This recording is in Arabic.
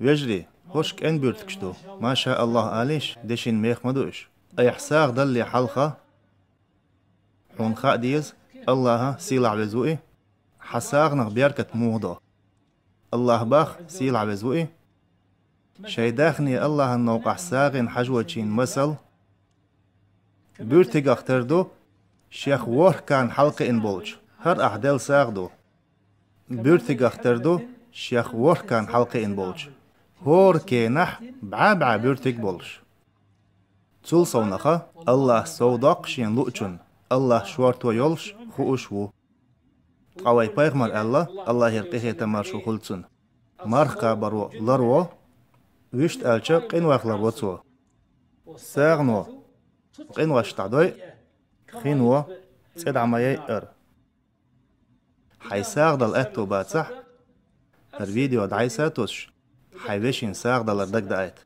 ويجري هوشك ان بيرتكشتو ما شاء الله آليش دشين ميخ مدوش أي حساغ دلي حلقة حون خاديز الله سيلع بزوئي حساغ نغ بيركة موضة الله باخ سيلع بزوئي شيداخني الله النوقع ساغن حجوتشين مسل بيرتق اختردو شيخ وور كان حلقة ان بولج هر أحدال ساغدو بيرتق اختردو شيخ وور كان حلقة ان بولج هور كينح بعابع بيرتق بولج تول صونخة الله سوداق شين لؤچن الله شوارتو يولش خوشو قوي بايغمر الله يرقيه تمار شو خلصن مارخا برو لرو ويشت ألچا قنواخ لبوتسو ساغنو قنواش تعدوي خينو تسيد عمايي حيساغ دل اتو باتسح الفيديو دعي ساتوش حيوشين ساغ دل اردك دعيت